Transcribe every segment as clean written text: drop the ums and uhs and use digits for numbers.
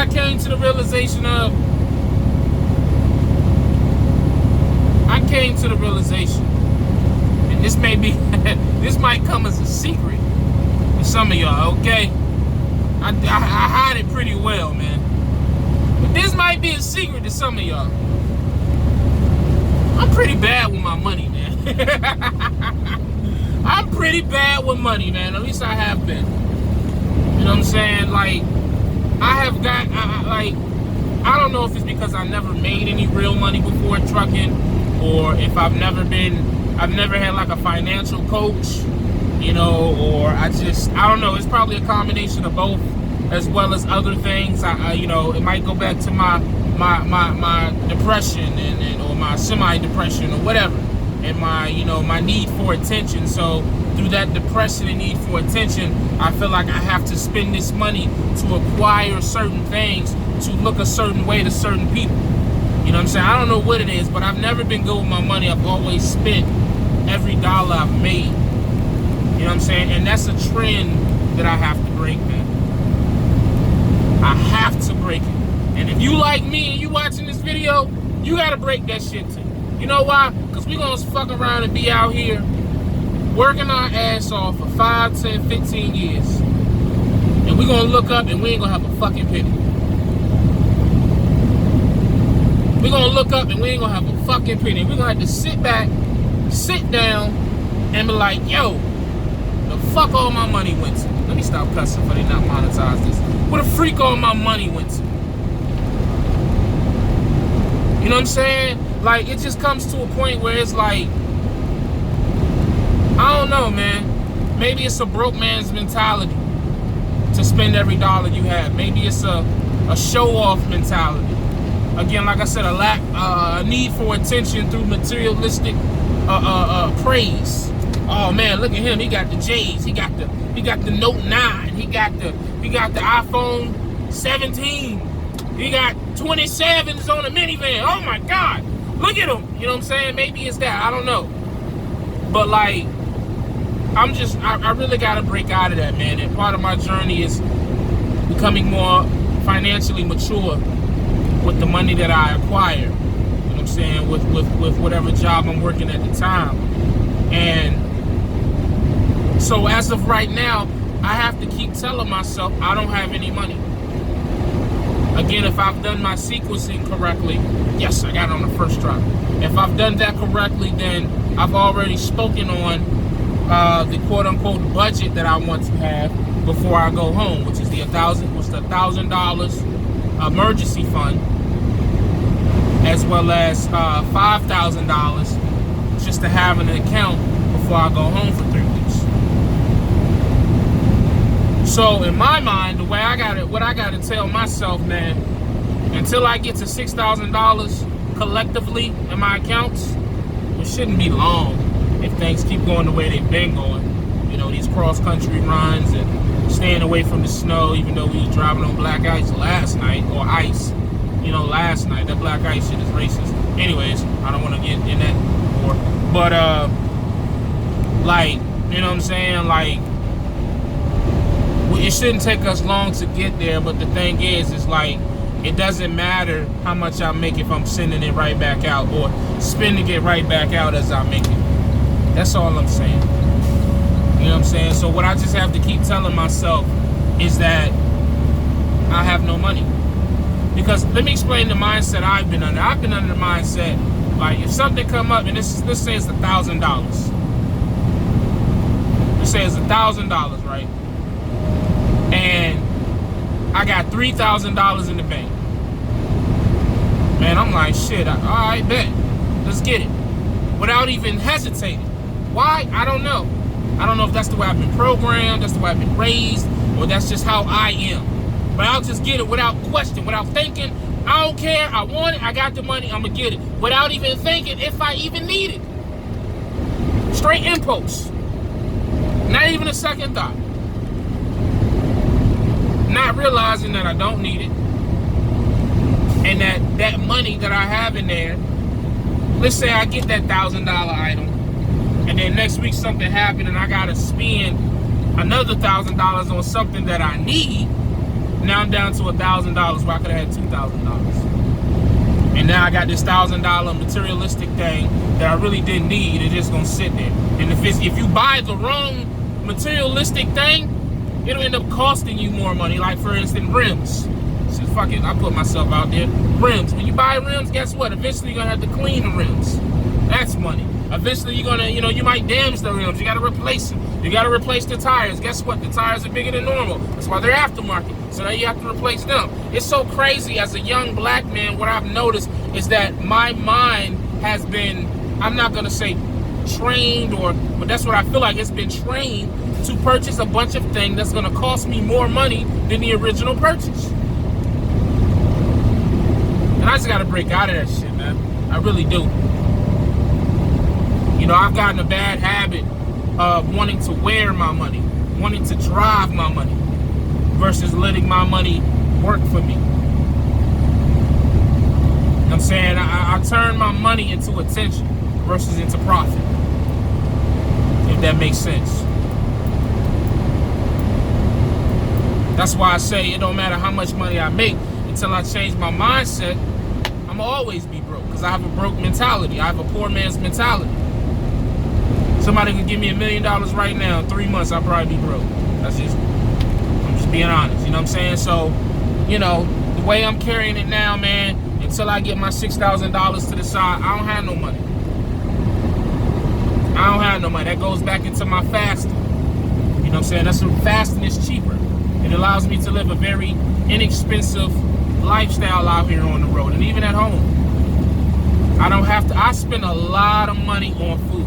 came to the realization of, and this may be, this might come as a secret to some of y'all, okay? I hide it pretty well, man. But this might be a secret to some of y'all. I'm pretty bad with my money, man. I'm pretty bad with money, man. At least I have been. You know what I'm saying? Like, I have got, I don't know if it's because I never made any real money before trucking, or if I've never had like a financial coach, you know, or I don't know. It's probably a combination of both, as well as other things. You know, it might go back to my depression or my semi-depression or whatever, and my, you know, my need for attention. So through that depression and need for attention, I feel like I have to spend this money to acquire certain things, to look a certain way to certain people. You know what I'm saying? I don't know what it is, but I've never been good with my money. I've always spent every dollar I've made. You know what I'm saying? And that's a trend that I have to break, man. I have to break it. And if you like me and you watching this video, you gotta break that shit too. You know why? Because we gonna fuck around and be out here working our ass off for 5, 10, 15 years. And we gonna look up and we ain't gonna have a fucking penny. We gonna look up and we ain't gonna have a fucking penny. We gonna have to sit back, sit down, and be like, yo, the fuck all my money went to? Let me stop cussing before they not monetize this. Where the freak all my money went to? You know what I'm saying? Like, it just comes to a point where it's like, I don't know, man. Maybe it's a broke man's mentality to spend every dollar you have. Maybe it's a show-off mentality. Again, like I said, a need for attention through materialistic praise. Oh man, look at him. He got the J's. He got the Note 9. He got the iPhone 17. He got 27s on a minivan. Oh my God. Look at him. You know what I'm saying? Maybe it's that. I don't know. But like, I really got to break out of that, man. And part of my journey is becoming more financially mature with the money that I acquire. You know what I'm saying? With whatever job I'm working at the time. And so as of right now, I have to keep telling myself I don't have any money. Again, if I've done my sequencing correctly, yes, I got it on the first try. If I've done that correctly, then I've already spoken on the quote-unquote budget that I want to have before I go home, which is the $1,000 emergency fund, as well as $5,000 just to have in an account before I go home for 3 weeks. So in my mind, the way what I got to tell myself, man, until I get to $6,000 collectively in my accounts, it shouldn't be long if things keep going the way they've been going. You know, these cross-country runs and staying away from the snow, even though we was driving on black ice last night, or ice, you know, last night. That black ice shit is racist. Anyways, I don't want to get in that more. But, like, you know what I'm saying? Like, it shouldn't take us long to get there, but the thing is like, it doesn't matter how much I make if I'm sending it right back out or spending it right back out as I make it. That's all I'm saying. You know what I'm saying? So what I just have to keep telling myself is that I have no money. Because let me explain the mindset I've been under. I've been under the mindset, like, if something come up, and let's say it's $1,000. Let's say it's $1,000, right? And I got $3,000 in the bank. Man, I'm like, shit, all right, bet. Let's get it. Without even hesitating. Why? I don't know. I don't know if that's the way I've been programmed, that's the way I've been raised, or that's just how I am. But I'll just get it without question, without thinking. I don't care. I want it. I got the money. I'm going to get it. Without even thinking if I even need it. Straight impulse. Not even a second thought. Not realizing that I don't need it. And that money that I have in there, let's say I get that $1,000 item, and then next week something happened and I gotta spend another $1,000 on something that I need. Now I'm down to $1,000 where I could have had $2,000. And now I got this $1,000 materialistic thing that I really didn't need. It's just gonna sit there. And if you buy the wrong materialistic thing, it'll end up costing you more money. Like for instance, rims. So fuck it, I put myself out there. Rims. When you buy rims, guess what? Eventually you're gonna have to clean the rims. That's money. Eventually you're gonna, you might damage the rims. You gotta replace them. You gotta replace the tires. Guess what? The tires are bigger than normal. That's why they're aftermarket. So now you have to replace them. It's so crazy. As a young black man, what I've noticed is that my mind has been, I'm not gonna say trained, but that's what I feel like. It's been trained to purchase a bunch of things that's gonna cost me more money than the original purchase. And I just gotta break out of that shit, man. I really do. I've gotten a bad habit of wanting to wear my money, wanting to drive my money, versus letting my money work for me. I'm saying I turn my money into attention versus into profit, if that makes sense. That's why I say it don't matter how much money I make until I change my mindset. I'm gonna always be broke because I have a broke mentality. I have a poor man's mentality. Somebody could give me $1 million right now, in 3 months, I'll probably be broke. I'm just being honest, you know what I'm saying? So, the way I'm carrying it now, man, until I get my $6,000 to the side, I don't have no money. I don't have no money. That goes back into my fasting. You know what I'm saying? That's fasting is cheaper. It allows me to live a very inexpensive lifestyle out here on the road and even at home. I spend a lot of money on food.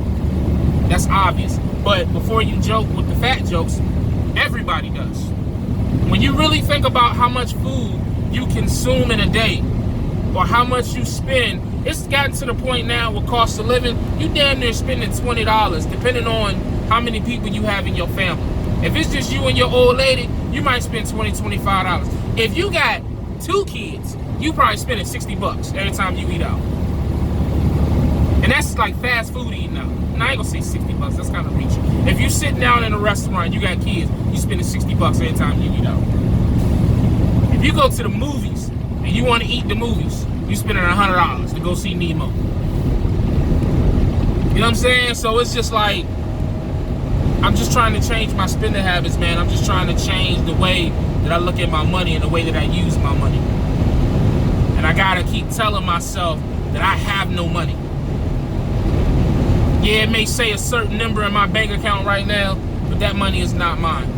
That's obvious. But before you joke with the fat jokes, everybody does. When you really think about how much food you consume in a day or how much you spend, it's gotten to the point now with cost of living, you damn near spending $20 depending on how many people you have in your family. If it's just you and your old lady, you might spend $20, $25. If you got 2 kids, you probably spending $60 every time you eat out. And that's like fast food eating out. And I ain't gonna say $60, that's kind of reaching. If you sit down in a restaurant, you got kids, you spending $60 every time you eat out. If you go to the movies and you want to eat the movies, you spending $100 to go see Nemo. You know what I'm saying? So it's just like, I'm just trying to change my spending habits, man. I'm just trying to change the way that I look at my money and the way that I use my money. And I gotta keep telling myself that I have no money. Yeah, it may say a certain number in my bank account right now, but that money is not mine.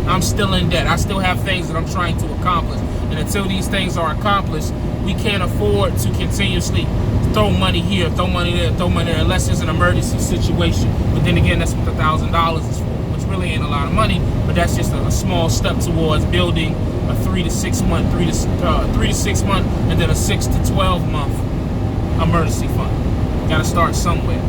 I'm still in debt. I still have things that I'm trying to accomplish. And until these things are accomplished, we can't afford to continuously throw money here, throw money there, unless it's an emergency situation. But then again, that's what the $1,000 is for, which really ain't a lot of money, but that's just a small step towards building a 3 to 6 month, and then a 6 to 12 month emergency fund. Gotta start somewhere.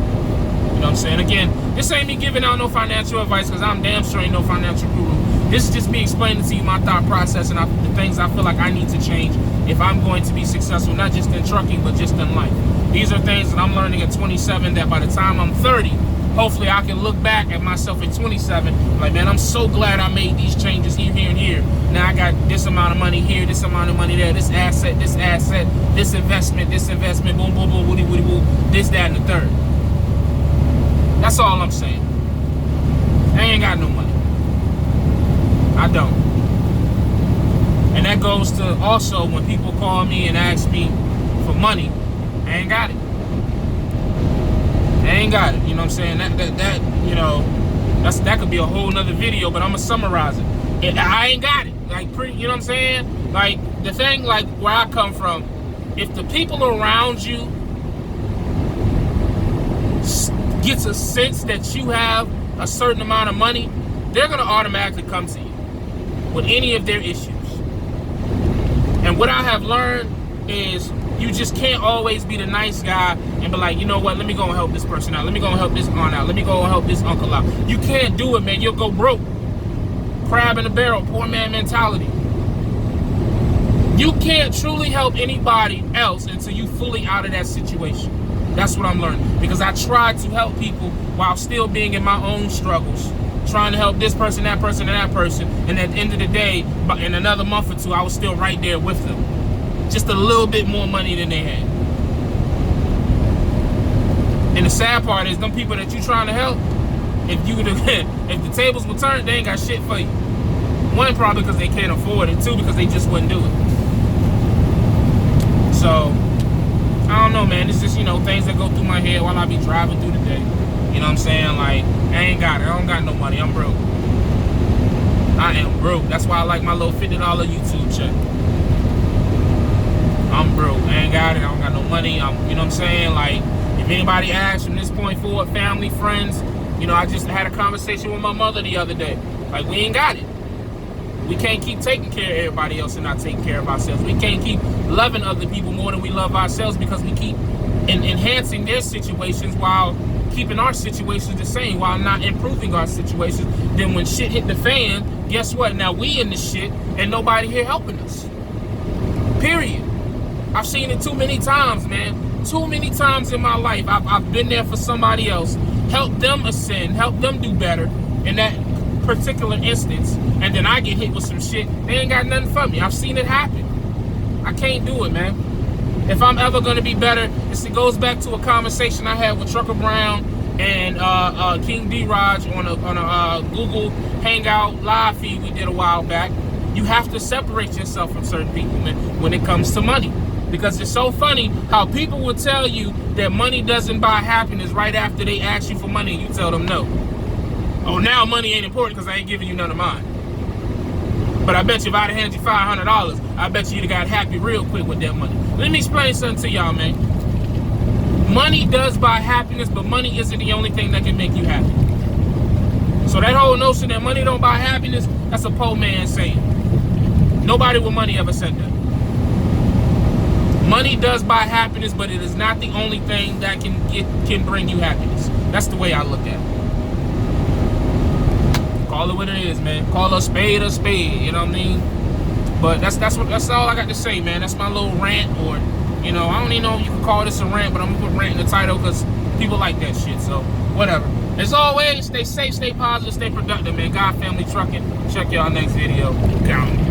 You know what I'm saying? Again, this ain't me giving out no financial advice because I'm damn sure ain't no financial guru. This is just me explaining to you my thought process and the things I feel like I need to change if I'm going to be successful, not just in trucking, but just in life. These are things that I'm learning at 27 that by the time I'm 30, hopefully I can look back at myself at 27, like, man, I'm so glad I made these changes here, here, and here. Now I got this amount of money here, this amount of money there, this asset, this investment, boom, boom, boom, woody, woody, woo, this, that, and the third. That's all I'm saying. I ain't got no money. I don't. And that goes to also when people call me and ask me for money, I ain't got it. I ain't got it. You know what I'm saying? That you know, that could be a whole nother video, but I'm gonna summarize it. I ain't got it. Like, you know what I'm saying? Like, the thing, like, where I come from, if the people around you gets a sense that you have a certain amount of money, they're gonna automatically come to you with any of their issues. And what I have learned is you just can't always be the nice guy and be like, you know what, let me go and help this person out. Let me go and help this aunt out. Let me go and help this uncle out. You can't do it, man. You'll go broke. Crab in a barrel, poor man mentality. You can't truly help anybody else until you fully out of that situation. That's what I'm learning. Because I try to help people while still being in my own struggles, trying to help this person, that person, and that person. And at the end of the day, in another month or two, I was still right there with them. Just a little bit more money than they had. And the sad part is, them people that you trying to help, if the tables were turned, they ain't got shit for you. One, probably because they can't afford it. Two, because they just wouldn't do it. So, I don't know, man. It's just, you know, things that go through my head while I be driving through the day. You know what I'm saying? Like, I ain't got it. I don't got no money. I'm broke. I am broke. That's why I like my little $50 YouTube check. I'm broke. I ain't got it. I don't got no money. You know what I'm saying? Like, if anybody asks from this point forward, family, friends, you know, I just had a conversation with my mother the other day. Like, we ain't got it. We can't keep taking care of everybody else and not taking care of ourselves. We can't keep loving other people more than we love ourselves, because we keep enhancing their situations while keeping our situations the same, while not improving our situations. Then when shit hit the fan, guess what? Now we in the shit and nobody here helping us. Period. I've seen it too many times, man. Too many times in my life. I've been there for somebody else, help them ascend, help them do better in that particular instance, and then I get hit with some shit. They ain't got nothing for me. I've seen it happen. I can't do it, man. If I'm ever gonna be better, it goes back to a conversation I had with Trucker Brown and King D-Raj on a Google Hangout live feed we did a while back. You have to separate yourself from certain people, man, when it comes to money. Because it's so funny how people will tell you that money doesn't buy happiness right after they ask you for money and you tell them no. Oh, now money ain't important because I ain't giving you none of mine. But I bet you if I'd have handed you $500, I bet you'd have got happy real quick with that money. Let me explain something to y'all, man. Money does buy happiness, but money isn't the only thing that can make you happy. So that whole notion that money don't buy happiness, that's a poor man saying. Nobody with money ever said that. Money does buy happiness, but it is not the only thing that can bring you happiness. That's the way I look at it. Call it what it is, man. Call a spade, you know what I mean? But that's all I got to say, man. That's my little rant, or, you know, I don't even know if you can call this a rant, but I'm gonna put rant in the title because people like that shit, so whatever. As always, stay safe, stay positive, stay productive, man. God Family Trucking. Check y'all next video. Count.